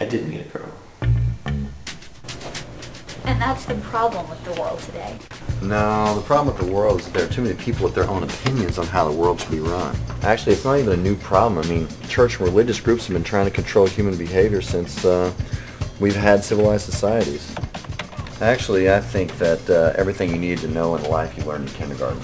I did meet a girl. And that's the problem with the world today. No, the problem with the world is that there are too many people with their own opinions on how the world should be run. Actually, it's not even a new problem. I mean, church and religious groups have been trying to control human behavior since we've had civilized societies. Actually, I think that everything you need to know in life you learned in kindergarten.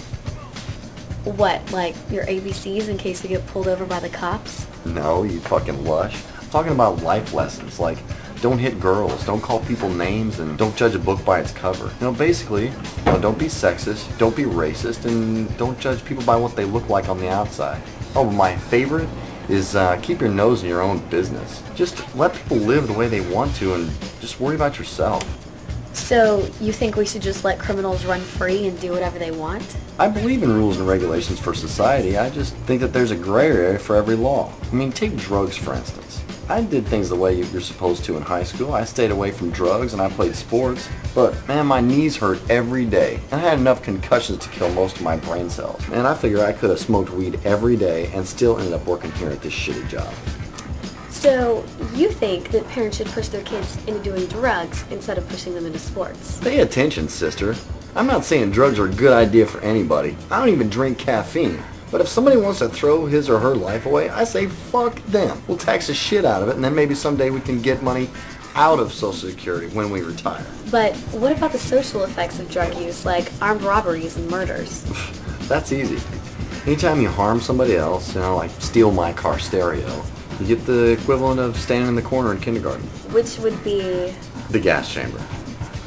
What, like your ABCs in case you get pulled over by the cops? No, you fucking lush. I'm talking about life lessons, like don't hit girls, don't call people names, and don't judge a book by its cover. You know, basically, don't be sexist, don't be racist, and don't judge people by what they look like on the outside. Oh, my favorite is keep your nose in your own business. Just let people live the way they want to and just worry about yourself. So, you think we should just let criminals run free and do whatever they want? I believe in rules and regulations for society. I just think that there's a gray area for every law. I mean, take drugs, for instance. I did things the way you're supposed to in high school. I stayed away from drugs and I played sports. But, man, my knees hurt every day. And I had enough concussions to kill most of my brain cells. And I figure I could have smoked weed every day and still ended up working here at this shitty job. So, you think that parents should push their kids into doing drugs instead of pushing them into sports? Pay attention, sister. I'm not saying drugs are a good idea for anybody. I don't even drink caffeine. But if somebody wants to throw his or her life away, I say fuck them. We'll tax the shit out of it, and then maybe someday we can get money out of Social Security when we retire. But what about the social effects of drug use, like armed robberies and murders? That's easy. Anytime you harm somebody else, you know, like steal my car stereo, you get the equivalent of standing in the corner in kindergarten. Which would be? The gas chamber.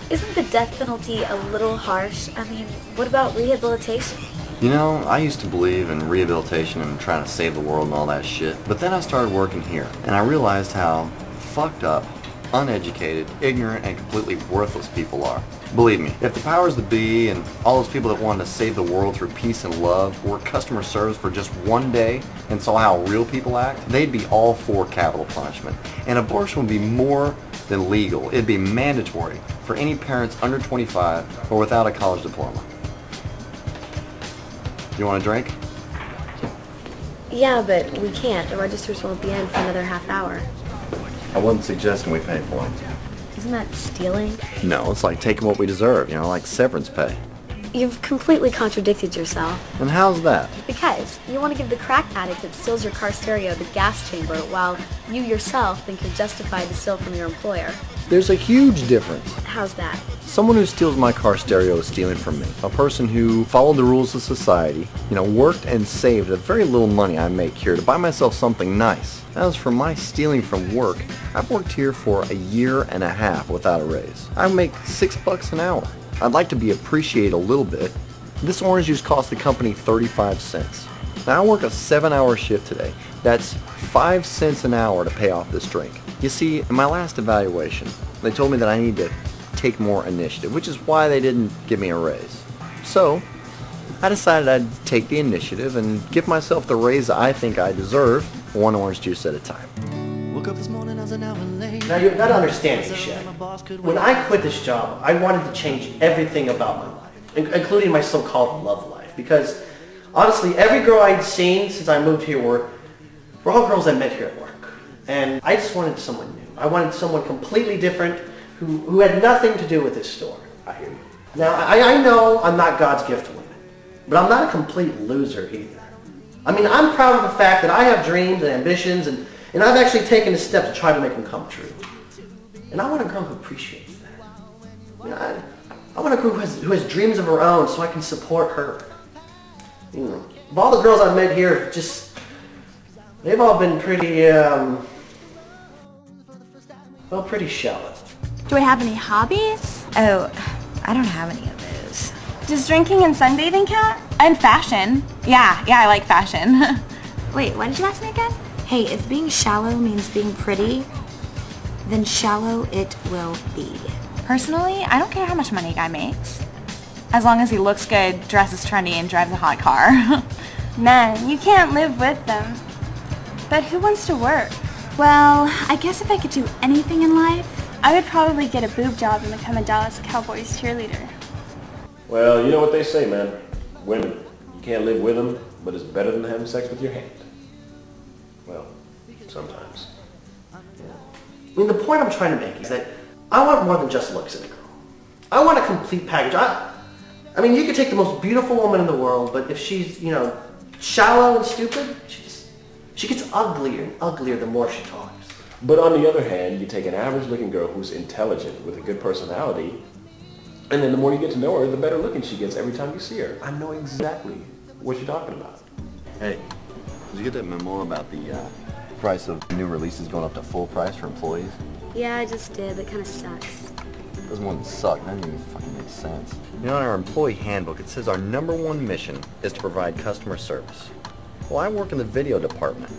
Isn't the death penalty a little harsh? I mean, what about rehabilitation? You know, I used to believe in rehabilitation and trying to save the world and all that shit. But then I started working here, and I realized how fucked up, uneducated, ignorant, and completely worthless people are. Believe me, if the powers that be and all those people that wanted to save the world through peace and love were customer service for just one day and saw how real people act, they'd be all for capital punishment. And abortion would be more than legal. It'd be mandatory for any parents under 25 or without a college diploma. You want a drink? Yeah, but we can't. The registers won't be in for another half hour. I wasn't suggesting we pay for it. Isn't that stealing? No, it's like taking what we deserve, you know, like severance pay. You've completely contradicted yourself. And how's that? Because you want to give the crack addict that steals your car stereo the gas chamber, while you yourself think you're justified to steal from your employer. There's a huge difference. How's that? Someone who steals my car stereo is stealing from me. A person who followed the rules of society, you know, worked and saved the very little money I make here to buy myself something nice. As for my stealing from work, I've worked here for a year and a half without a raise. I make $6 an hour. I'd like to be appreciated a little bit. This orange juice cost the company 35 cents. Now I work a 7-hour shift today. That's 5 cents an hour to pay off this drink. You see, in my last evaluation, they told me that I need to take more initiative, which is why they didn't give me a raise. So, I decided I'd take the initiative and give myself the raise I think I deserve, one orange juice at a time. Now you've got to understand me, Chef. When I quit this job, I wanted to change everything about my life, including my so-called love life. Because, honestly, every girl I'd seen since I moved here were all girls I met here at work. And I just wanted someone new. I wanted someone completely different who had nothing to do with this store. I hear you. Now, I know I'm not God's gift to women, but I'm not a complete loser either. I mean, I'm proud of the fact that I have dreams and ambitions, and I've actually taken a step to try to make them come true. And I want a girl who appreciates that. You know, I want a girl who has dreams of her own so I can support her. You know, of all the girls I've met here, they've all been pretty, well, pretty shallow. Do I have any hobbies? Oh, I don't have any of those. Does drinking and sunbathing count? And fashion. Yeah, I like fashion. Wait, what did you ask me again? Hey, if being shallow means being pretty, then shallow it will be. Personally, I don't care how much money a guy makes. As long as he looks good, dresses trendy, and drives a hot car. Man, you can't live with them. But who wants to work? Well, I guess if I could do anything in life, I would probably get a boob job and become a Dallas Cowboys cheerleader. Well, you know what they say, man. Women, you can't live with them, but it's better than having sex with your hand. Well, sometimes. I mean, the point I'm trying to make is that I want more than just looks in a girl. I want a complete package. I mean, you could take the most beautiful woman in the world, but if she's, you know, shallow and stupid, she gets uglier and uglier the more she talks. But on the other hand, you take an average-looking girl who's intelligent with a good personality, and then the more you get to know her, the better looking she gets every time you see her. I know exactly what you're talking about. Hey, did you get that memo about the price of new releases going up to full price for employees? Yeah, I just did. That kind of sucks. It doesn't more than suck. That doesn't even fucking make sense. You know, in our employee handbook, it says our #1 mission is to provide customer service. Well, I work in the video department.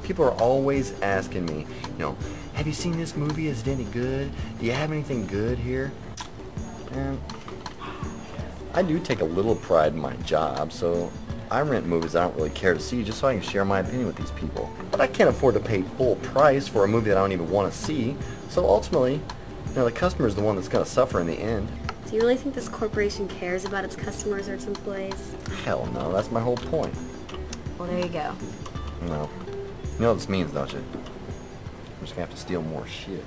People are always asking me, you know, have you seen this movie? Is it any good? Do you have anything good here? And I do take a little pride in my job, so I rent movies I don't really care to see just so I can share my opinion with these people. But I can't afford to pay full price for a movie that I don't even want to see, so ultimately, you know, the customer is the one that's going to suffer in the end. Do you really think this corporation cares about its customers or its employees? Hell no, that's my whole point. Well, there you go. No. You know what this means, don't you? We're just going to have to steal more shit.